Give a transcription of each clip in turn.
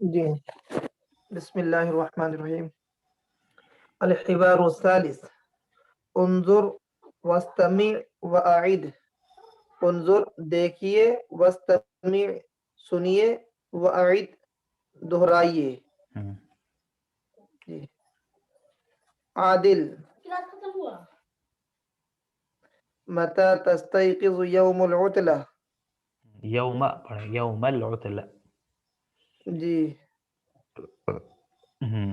جی بسم اللہ الرحمن الرحیم الحوار الثالث انظر واستمع واعد انظر دیکھیے واستمع سنیے واعد دہرائیے ہم، جی عادل متى تستيقظ يوم العطلة یوم پڑھیں، یوم العطلہ۔ جی ہم،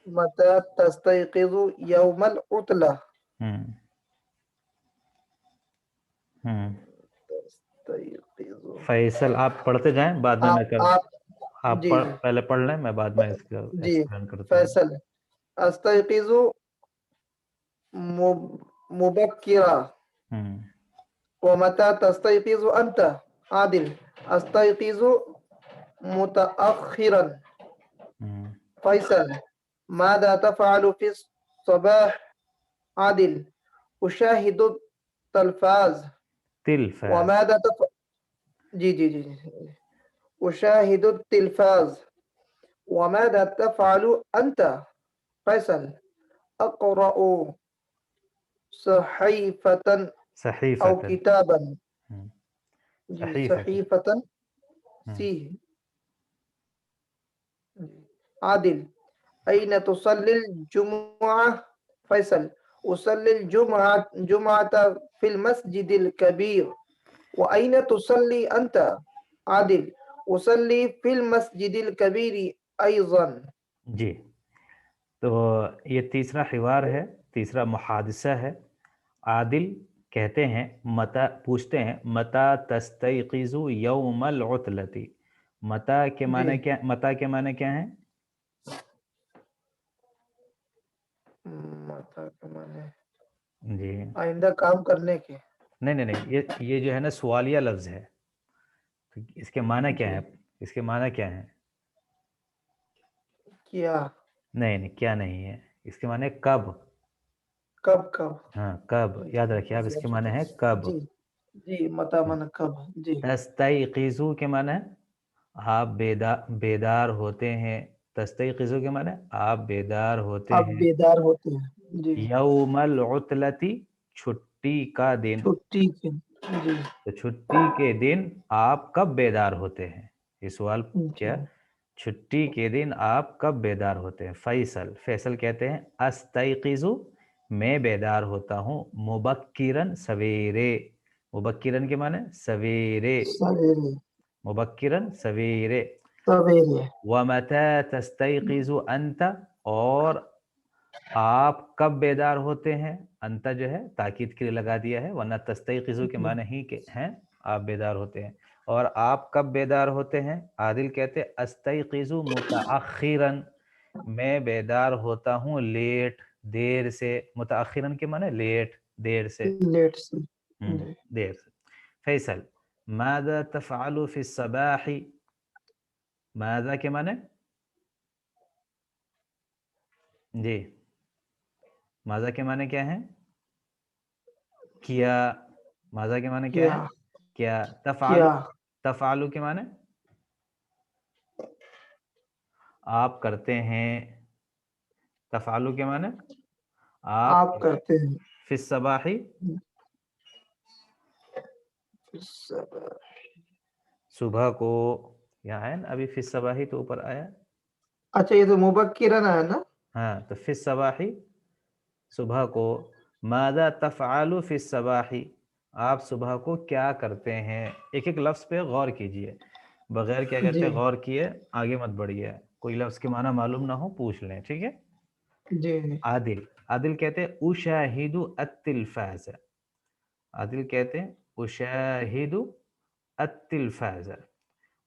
متى تستيقظ يوم العطلة ہم، ہم۔ تستيقظ فیصل آپ پڑھتے جائیں، بعد میں میں کر آپ آپ جی جی پہلے پڑھ لیں، میں بعد میں اس کا جی ایکسپلین کرتا ہوں۔ فیصل استيقظ مبكرا ہم، ومتى تستيقظ أنت عادل أستيقظ متأخرا ہم، فيصل ماذا تفعل في الصباح عادل أشاهد التلفاز تلفاز۔ وماذا تفعل جي جي جي أشاهد التلفاز وماذا تفعل أنت فيصل أقرأ صحيفة أو صحیفۃ۔ كتابا ہم، جي صحیفۃ۔ صحيفة ہم، سي عادل أين تصلي الجمعة فيصل أصلي الجمعة في المسجد الكبير وأين تصلي أنت عادل أصلي في المسجد الكبير أيضا جی تو یہ تیسرا حوار ہے، تیسرا محادثہ ہے۔ عادل کہتے ہیں، متا پوچھتے ہیں، متا تستيقظ یوم العطلتی۔ متا کے جی معنی کیا، متا کے معنی کیا ہیں؟ ماتا کے معنی جی آئندہ کام کرنے کے نہیں نہیں نہیں، یہ جو ہے نا سوالیہ لفظ ہے، تو اس کے معنی کیا جی ہے؟ اس کے معنی کیا ہے؟ کیا نہیں نہیں، کیا نہیں ہے، اس کے معنی کب۔ کب کب ہاں کب، یاد رکھیے آپ، اس کے معنی ہے کب۔ جی جی متا من کب جی تستيقظ کے معنی ہے آپ بیدار ہوتے ہیں۔ تستيقظ کے معنی آپ بیدار ہوتے آپ ہیں۔ بیدار ہوتے ہیں جی یوم العطلتی، چھٹی کا دن۔ چھٹی کے جی تو چھٹی کے دن آپ کب بیدار ہوتے ہیں؟ یہ سوال جی کیا، چھٹی کے دن آپ کب بیدار ہوتے ہیں؟ فیصل کہتے ہیں استيقظ، میں بیدار ہوتا ہوں، مبکرن سویرے۔ مبکرن کے معنی سویرے، سویرے مبکرن سویرے۔ سویرے ومتى تستيقظ انت، اور آپ کب بیدار ہوتے ہیں؟ انت جو ہے تاکید کے لیے لگا دیا ہے، ورنہ تستيقظ کے معنی ہی ہیں آپ بیدار ہوتے ہیں۔ اور آپ کب بیدار ہوتے ہیں؟ عادل کہتے استيقظ متأخرا، میں بیدار ہوتا ہوں لیٹ، دیر سے۔ متأخرا کے معنی لیٹ، دیر سے۔ لیٹ سے جی دیر سے۔ فیصل ماذا تفعل في الصباح، ماذا کے معنی جی، ماذا کے معنی کیا ہیں؟ کیا۔ ماذا کے معنی کیا کیا ہے؟ کیا۔ کیا تفعلو کے معنی آپ کرتے ہیں۔ تفعلو کے معنی آپ آپ کرتے ہیں فی الصباح، صبح کو، یہاں ہے نا ابھی فی الصباح تو اوپر آیا، اچھا یہ تو مبکرن ہے نا ہاں تو فی الصباح صبح کو۔ ماذا تفعل فی الصباح، آپ صبح کو کیا کرتے ہیں؟ ایک ایک لفظ پہ غور کیجئے، بغیر کیا کہتے جی ہیں غور کیے آگے مت بڑھیے، کوئی لفظ کے معنی معلوم نہ ہو پوچھ لیں، ٹھیک ہے۔ جی عادل کہتے ہیں اشاہد التلفاز، عادل کہتے ہیں اشاہد التلفاز۔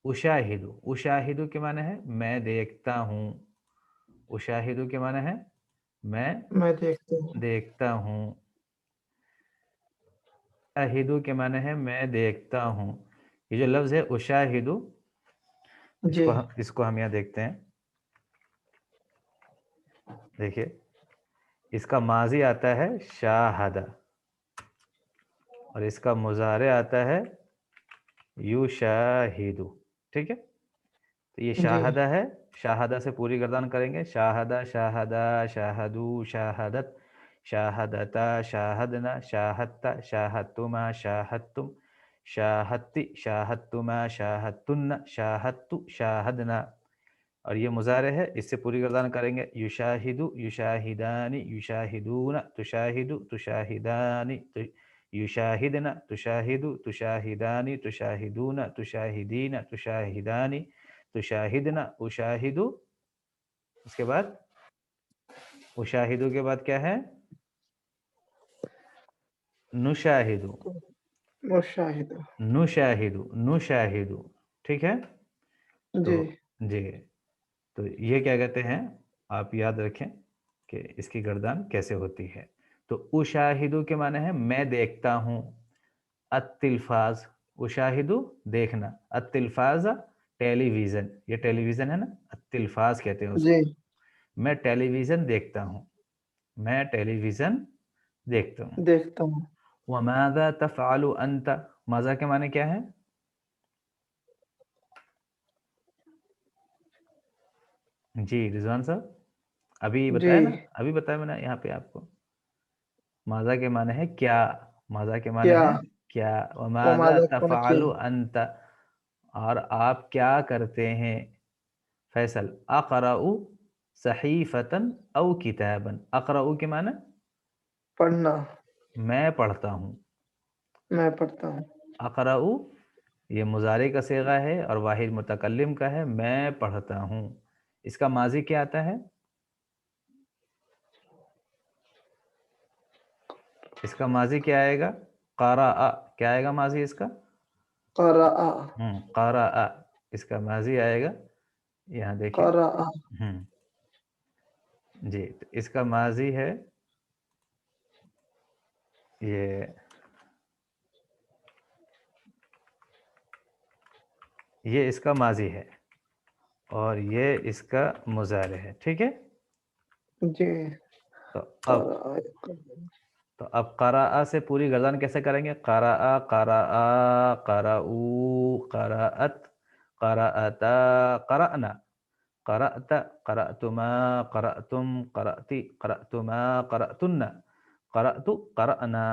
اشاہد کے معنی ہے میں دیکھتا ہوں، اشاہد کے معنی ہے میں میں دیکھتا ہوں دیکھتا ہوں، اشاہد کے معنی ہے میں دیکھتا ہوں۔ یہ جو لفظ ہے اشاہد، جی اس کو ہم یہاں دیکھتے ہیں. دیکھیے اس کا ماضی آتا ہے شاہدہ اور اس کا مضارع آتا ہے یشاہدو. ٹھیک ہے، تو یہ جی شاہدہ ہے، شاہدہ سے پوری گردان کریں گے. شاہدہ، شاہدہ، شاہدو، شاہدت، شاہدتا، شاہدنا، شاہدتا، شاہدتما، شاہدتم، شاہدتی، شاہدتما، شاہدتن، شاہدتو، شاہدنا. اور یہ مضارع ہے، اس سے پوری گردان کریں گے. یشاہدو، یشاہدانی، یشاہدون، تشاہدو، تشاہدانی، یشاہدنا، تشاہدو، تشاہدانی، تشاہدون، تشاہدین، تشاہدانی، تشاہدنا، اشاہدو. اس کے بعد اشاہدو کے بعد کیا ہے؟ نشاہدو، مشاہد. نشاہدو، نشاہدو. ٹھیک ہے، تو جی جی، تو یہ کیا کہتے ہیں، آپ یاد رکھیں کہ اس کی گردان کیسے ہوتی ہے. تو اشاہدو کے معنی ہے میں دیکھتا ہوں. التلفاظ، اشاہدو دیکھنا، التلفاظ ٹیلی ویژن، یہ ٹیلی ویژن ہے نا، التلفاظ کہتے ہیں اس کو. جی میں ٹیلی ویژن دیکھتا ہوں، میں ٹیلی ویژن دیکھتا ہوں. دیکھتا ہوں. وماذا تفعل انت، ماذا کے معنی کیا ہے؟ جی رضوان صاحب، ابھی جی بتایا نا، ابھی بتایا میں نے یہاں پہ آپ کو. ماذا کے معنی ہے کیا، ماذا کے معنی کیا ہے کیا. وماذا وماذا تفعل انت، اور آپ کیا کرتے ہیں. فیصل، اقرأ صحیفۃ او کتابا. اقرأ کے معنی پڑھنا. میں پڑھتا ہوں. میں پڑھتا ہوں. اقرأ یہ مضارع کا صیغہ ہے اور واحد متکلم کا ہے. میں پڑھتا ہوں، اس کا ماضی کیا آتا ہے؟ اس کا ماضی کیا آئے گا؟ قرأ. کیا آئے گا ماضی اس کا؟ قرأ. قرأ. اس کا ماضی آئے گا، یہاں دیکھیں. قرأ. جی، تو اس کا ماضی ہے یہ اس کا ماضی ہے اور یہ اس کا مضارع ہے. ٹھیک ہے، جی تو قرأ. اب قرأ سے پوری گردان کیسے کریں گے؟ قرأ، قرأ، قرأو، قرأت، قرأتا، قرأنا، قرأت، قرأتما، قرأتم، قرأتی، قرأتما، قرأتن، قرأت، قرأنا.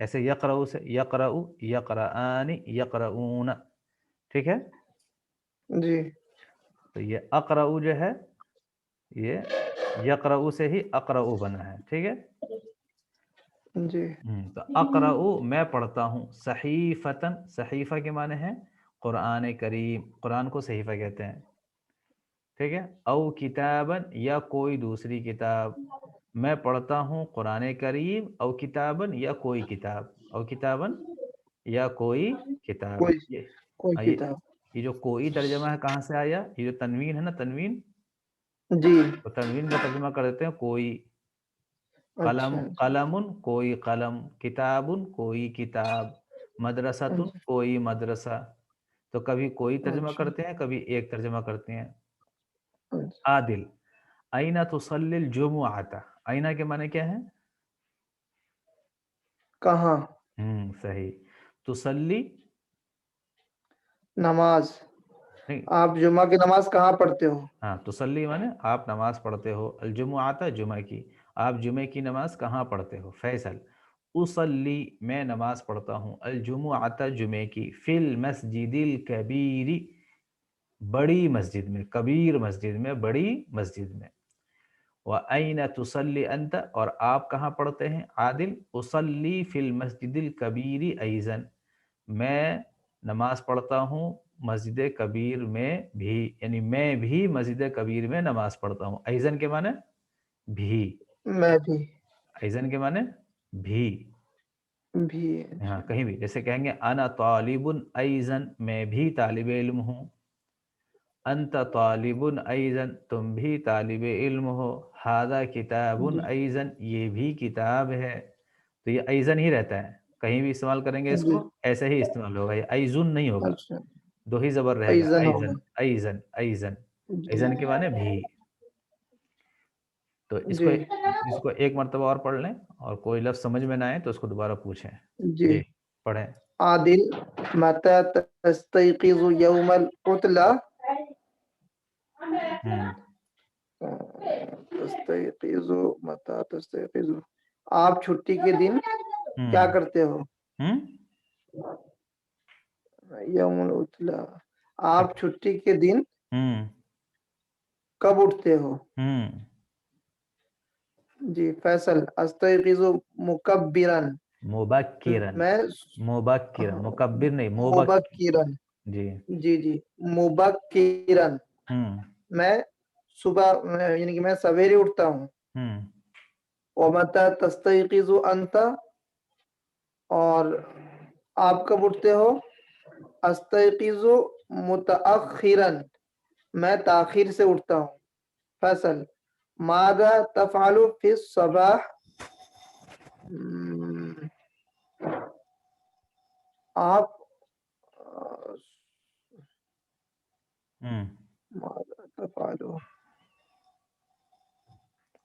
ایسے یقرأ سے یقرأ، یقرآنی، یقرؤون. ٹھیک ہے، جی تو یہ اقرأ جو ہے یہ یقرأ سے ہی اقرأ بنا ہے. ٹھیک ہے، جی تو اقرأ میں پڑھتا ہوں. صحیفتن، صحیفہ کے معنی ہے قرآن کریم، قرآن کو صحیفہ کہتے ہیں. ٹھیک ہے، او کتابن یا کوئی دوسری کتاب. میں پڑھتا ہوں قرآن کریم، او کتابن یا کوئی کتاب، او کتابن یا کوئی کتاب. کوئی کوئی کتاب. یہ جو کوئی ترجمہ ہے کہاں سے آیا؟ یہ جو تنوین ہے نا، تنوین، جی تو تنوین کا ترجمہ کر دیتے ہیں کوئی. قلم، اچھا. قلم کوئی قلم، کتاب کوئی کتاب، مدرسہ اچھا کوئی مدرسہ. تو کبھی کوئی ترجمہ اچھا کرتے ہیں، کبھی ایک ترجمہ کرتے ہیں. اچھا. عادل، این تصلی الجمعۃ. این کے معنی کیا ہے؟ کہاں. صحیح. تصلی نماز. نہیں، آپ جمعہ کی نماز کہاں پڑھتے ہو؟ ہاں، تسلی مانے آپ نماز پڑھتے ہو. الجمعۃ جمعہ کی، آپ جمعہ کی نماز کہاں پڑھتے ہو. فیصل، اصلی میں نماز پڑھتا ہوں. الجمعۃ جمعہ کی. فی المسجد الکبیر بڑی مسجد میں، کبیر مسجد میں، بڑی مسجد میں. وَأَيْنَ تُصَلِّ أَنْتَ اور آپ کہاں پڑھتے ہیں. عادل، اصلی فی المسجد الکبیر ایضاً میں نماز پڑھتا ہوں مسجد کبیر میں بھی، یعنی میں بھی مسجد کبیر میں نماز پڑھتا ہوں. ایضاً کے معنی بھی، میں بھی. ایضاً کے معنی بھی. بھی. ہاں، کہیں بھی جیسے کہیں گے انا طالب ایضاً میں بھی طالب علم ہوں. انت طالب ایضاً تم بھی طالب علم ہو. ھذا کتاب جی ایضاً یہ بھی کتاب ہے. تو یہ ایضاً ہی رہتا ہے، کہیں بھی استعمال کریں گے اس جی کو ایسے ہی استعمال ہوگا، یہ ایضاً نہیں ہوگا. اچھا دو ہی زبر رہے گا، ایزن ایزن ہوگا. ایزن ایزن. جی ایزن کے معنی بھی. تو جی اس کو ایک مرتبہ اور پڑھ لیں، اور کوئی لفظ سمجھ میں نہ آئے تو اس کو دوبارہ پوچھیں. جی. جی پڑھیں. عادل متى تستيقظ يوم العطلة؟ ہوں تستيقظ متى تستيقظ. آپ چھٹی کے دن کیا ہوں کرتے ہو؟ ہوں یوم العطلہ. آپ چھٹی کے دن ہوں کب اٹھتے ہو؟ ہوں جی. فیصل استيقظ مکبرا. مبکرن. میں مبکرن، مکبر نہیں، مبکر. مبکرا. جی. جی جی مبکرا. ہوں میں صبح یعنی کہ میں سویرے اٹھتا ہوں. ہوں ومتى تستيقظ انت؟ اور آپ کب اٹھتے ہو؟ استيقظ متأخرا. میں تاخیر سے اٹھتا ہوں. فیصل ماذا تفعل في الصباح؟ آپ ہوں ماذا تفعل.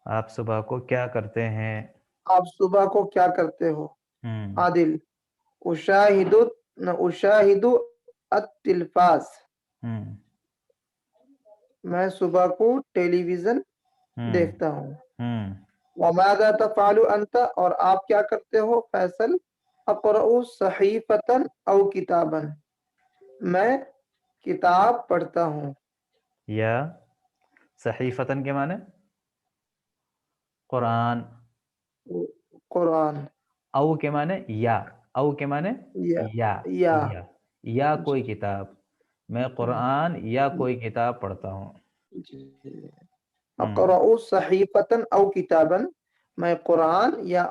آپ صبح کو کیا کرتے ہیں؟ آپ صبح کو کیا کرتے ہو؟ ہوں عادل اشاہد التلفاز. ہوں میں صبح کو ٹیلی ویژن ہوں دیکھتا ہوں. ہوں وماذا تفعل انت؟ اور آپ کیا کرتے ہو؟ فیصل اقرأ صحیفۃ او کتابا. میں کتاب پڑھتا ہوں. یا صحیفتن کے معنی قرآن. قرآن. او کے معنی یا. او کے معنی یا یا یا یا یا جی کوئی کتاب. میں قرآن یا کوئی کتاب پڑھتا ہوں. جی. ہوں اقرأ صحیفۃ او کتابا. میں قرآن یا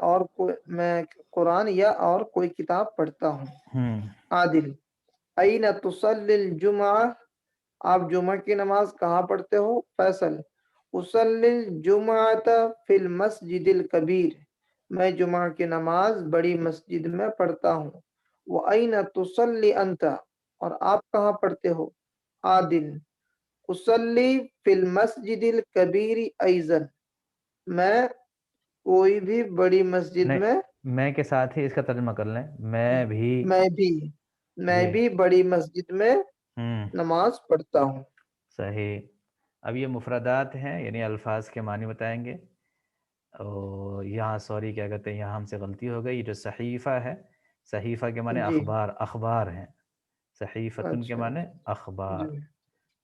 اور کوئی کتاب پڑھتا ہوں. ہوں عادل این تصلی الجمعہ. آپ جمعہ کی نماز کہاں پڑھتے ہو؟ فیصل اصلی الجمعۃ فی المسجد الکبیر. میں جمعہ کی نماز بڑی مسجد میں پڑھتا ہوں. وَأَيْنَ تُصَلِّ أَنْتَ؟ اور آپ کہاں پڑھتے ہو؟ عادل اصلی فی المسجد الکبیر ایضا. میں کوئی بھی بڑی مسجد نہیں، میں میں کے ساتھ ہی اس کا ترجمہ کر لیں. میں بھی. میں جی. بھی بڑی مسجد میں ہوں نماز پڑھتا ہوں. صحیح. اب یہ مفردات ہیں، یعنی الفاظ کے معنی بتائیں گے. اور یہاں سوری کیا کہتے ہیں، یہاں ہم سے غلطی ہو گئی. یہ جو صحیفہ ہے، صحیفہ کے معنی جی. اخبار، اخبار ہیں. صحیفتن کے اچھا معنی اچھا. اخبار. جی. جی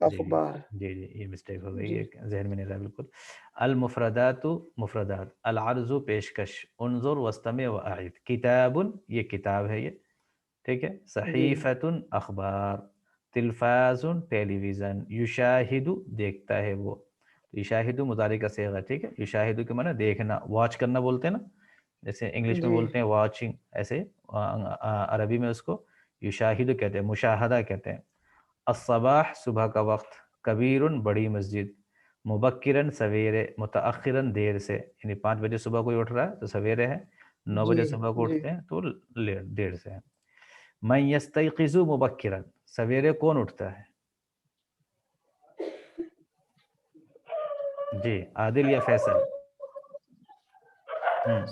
اخبار. جی جی یہ مسٹیک ہو گئی، جی یہ ذہن میں نہیں رہا بالکل. المفردات مفردات. العرض پیشکش. انظر واستمع واعد. کتاب یہ کتاب ہے یہ، ٹھیک ہے. جی صحیفۃ اخبار. تلفاز ٹیلی ویژن. یشاہد دیکھتا ہے وہ. یشاہد مضارع کا صیغہ، ٹھیک ہے. یشاہد کے معنی دیکھنا، واچ کرنا بولتے ہیں نا، جیسے انگلش میں جی بولتے ہیں واچنگ، ایسے عربی میں اس کو یشاہد کہتے ہیں، مشاہدہ کہتے ہیں. الصباح صبح کا وقت. کبیر بڑی مسجد. مبکرن سویرے. متأخرن دیر سے، یعنی 5 بجے صبح کوئی اٹھ رہا ہے تو سویرے ہے. 9 جی بجے صبح کو جی. اٹھتے ہیں تو دیر سے ہے. من یستیقظ مبکرن. سویرے کون اٹھتا ہے؟ جی عادل یا فیصل؟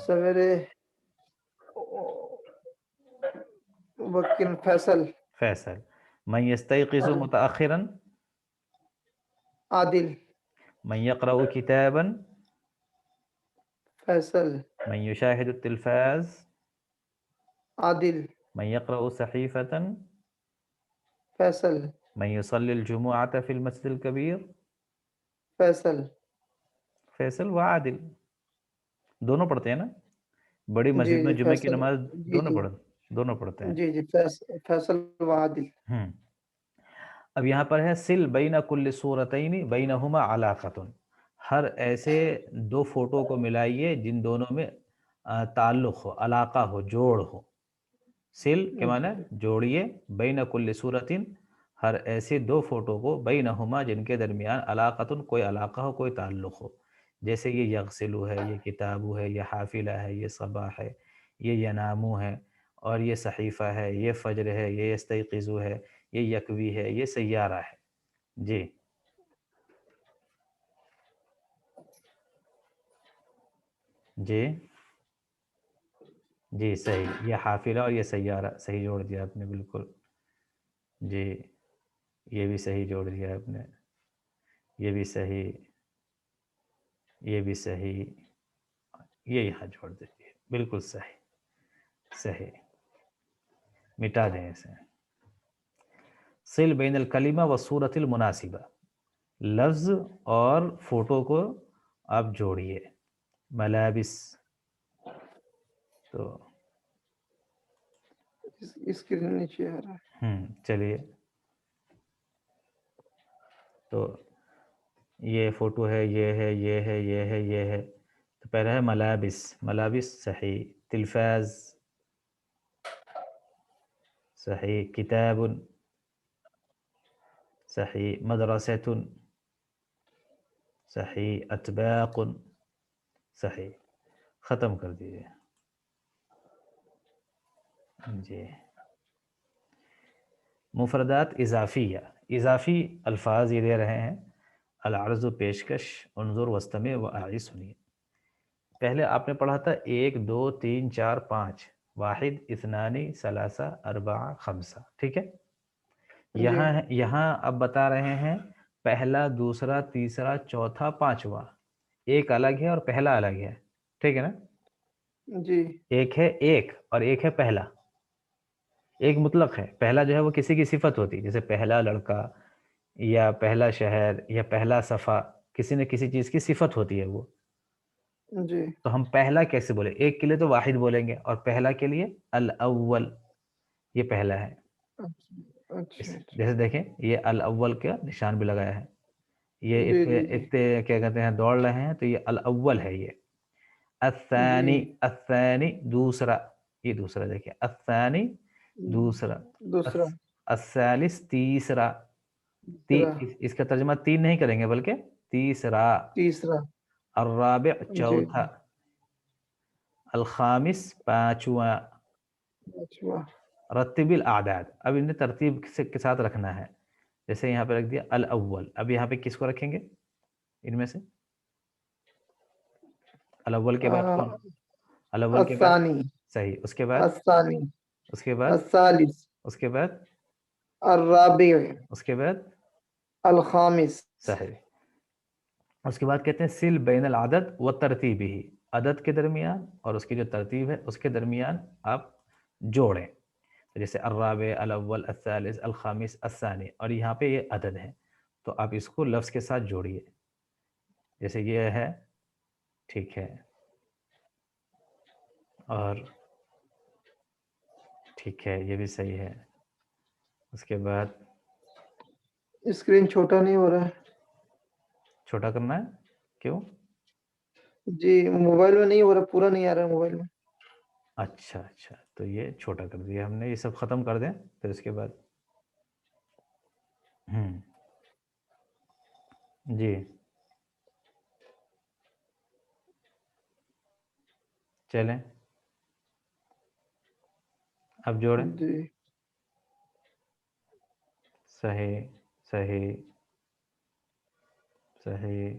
سویرے فیصل. فیصل. من یستیقظ جی. متأخرا. عادل. من یقرأ کتابا. فیصل. من یشاهد التلفاز. عادل. من يقرأ صحيفة. فیصل. من يصلي الجمعة في المسجد الكبير. فیصل. فیصل و عادل دونوں پڑھتے ہیں نا، بڑی جی مسجد میں جی جمعہ کی فیصل. نماز جی جی جی. دونوں پڑھتے ہیں. جی فیصل و عادل. اب یہاں پر ہے سل بین کل صورتین بینہما علاقۃ. ہر ایسے دو فوٹو کو ملائیے جن دونوں میں تعلق ہو، علاقہ ہو، جوڑ ہو. سل کے معنی جی جوڑیے، بین کل صورتین ہر ایسے دو فوٹو کو، بینہما جن کے درمیان علاقۃ کوئی علاقہ ہو، کوئی تعلق ہو. جیسے یہ یغسلو ہے، یہ کتابو ہے، یہ حافلہ ہے، یہ صباح ہے، یہ ینامو ہے، اور یہ صحیفہ ہے، یہ فجر ہے، یہ یستیقظو ہے، یہ یکوی ہے، یہ سیارہ ہے. جی جی جی صحیح، یہ حافلہ اور یہ سیارہ، صحیح جوڑ دیا آپ نے بالکل. جی یہ بھی صحیح جوڑ دیا آپ نے، یہ بھی صحیح، یہ بھی صحیح، یہ یہاں جوڑ دیجیے، بالکل صحیح. صحیح، مٹا دیں اسے. صل بین الکلمہ و صورت المناسبہ، لفظ اور فوٹو کو آپ جوڑیے. ملابس، تو اسکرین نیچے آ رہا ہے. چلیے، تو یہ فوٹو ہے، یہ ہے، یہ ہے، یہ ہے، یہ ہے. تو پہلا ہے ملابس، ملابس صحیح. تلفاز صحیح. کتاب صحیح. مدرسة صحیح. اطباق صحیح. ختم کر دیجیے. جی مفردات اضافیہ، اضافی الفاظ یہ دے رہے ہیں. العرض و پیشکش، انظر واستمع و اعی، سنیے. پہلے آپ نے پڑھا تھا 1 2 3 4 5، 1 2 3 4 5، ٹھیک ہے. جی یہاں اب بتا رہے ہیں پہلا، دوسرا، تیسرا، چوتھا، پانچواں. ایک الگ ہے اور پہلا الگ ہے، ٹھیک ہے نا. جی ایک ہے ایک، اور ایک ہے پہلا. ایک مطلق ہے، پہلا جو ہے وہ کسی کی صفت ہوتی ہے، جیسے پہلا لڑکا یا پہلا شہر یا پہلا صفحہ، کسی نہ کسی چیز کی صفت ہوتی ہے وہ. جی تو ہم پہلا کیسے بولیں؟ ایک کے لیے تو واحد بولیں گے، اور پہلا کے لیے الاول، یہ پہلا ہے. اچھا. جیسے دیکھیں یہ الاول کا نشان بھی لگایا ہے. یہ جی جی جی کیا کہتے ہیں، دوڑ رہے ہیں، تو یہ الاول ہے. یہ الثانی، جی الثانی دوسرا، یہ دوسرا دیکھیں، الثانی دوسرا. دوسرا. الثالث تیسرا. تیسرا. اس کا ترجمہ تین نہیں کریں گے بلکہ تیسرا. تیسرا. الرابع جی. چوتھا. الخامس پانچواں. اچھا. رتب الاعداد، اب انہیں ترتیب کے ساتھ رکھنا ہے. جیسے یہاں پہ رکھ دیا الاول، اب یہاں پہ کس کو رکھیں گے ان میں سے؟ الاول کے بعد کون؟ الاول کے بعد الثانی. صحیح. اس کے بعد، الثانی. اس کے بعد، الثالث. اس کے بعد، الرابع. اس کے بعد الخامس. صحیح. اس کے بعد کہتے ہیں سل بین العدد و ترتیبہ، عدد کے درمیان اور اس کی جو ترتیب ہے اس کے درمیان آپ جوڑیں. جیسے الرابع، الاول، الثالث، الخامس، الثانی، اور یہاں پہ یہ عدد ہے، تو آپ اس کو لفظ کے ساتھ جوڑیے. جیسے یہ ہے، ٹھیک ہے، اور ٹھیک ہے، یہ بھی صحیح ہے. اس کے بعد اسکرین چھوٹا نہیں ہو رہا ہے. چھوٹا کرنا ہے، کیوں؟ جی موبائل میں نہیں ہو رہا، پورا نہیں آ رہا ہے موبائل میں. اچھا اچھا، تو یہ چھوٹا کر دیا ہم نے. یہ سب ختم کر دیں پھر اس کے بعد. جی چلیں اب جوڑیں. جی صحیح صحیح صحیح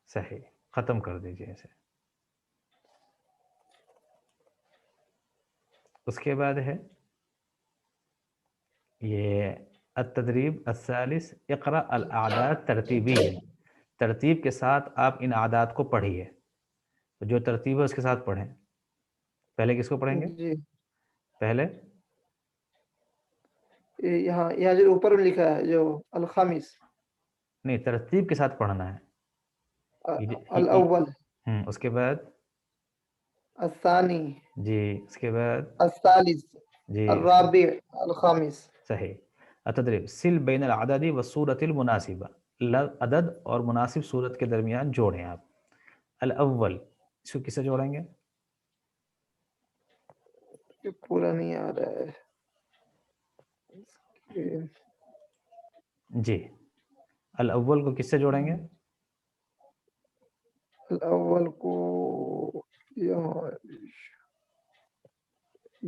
صحیح. ختم کر دیجیے اسے. اس کے بعد ہے یہ التدریب الثالث، اقرأ الاعداد ترتیبیا، ترتیب کے ساتھ آپ ان اعداد کو پڑھیے. تو جو ترتیب ہے اس کے ساتھ پڑھیں. پہلے کس کو پڑھیں گے؟ جی. پہلے یہاں جو اوپر میں لکھا ہے جو الخامس. نہیں، ترتیب کے ساتھ پڑھنا ہے. الاول. اس کے بعد الثانی. جی، اس کے بعد الثالث. جی، اس کے الرابع. الخامس. صحیح. التدریب سل بین العدد والصورت المناسبہ، عدد اور مناسب صورت کے درمیان جوڑیں آپ. الاول، اس کو کس سے جوڑیں گے؟ پورا نہیں آ رہا ہے. جی، الاول کو کس سے جوڑیں گے؟ الاول کو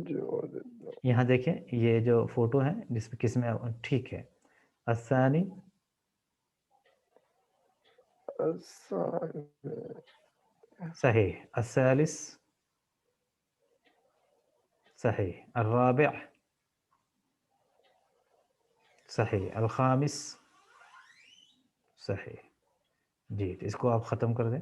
جو یہاں دیکھیں یہ جو فوٹو ہے جس میں کس میں ٹھیک ہے. الثانی صحیح. الثالث صحیح. الرابع صحیح. الخامس صحیح. جی اس کو آپ ختم کر دیں.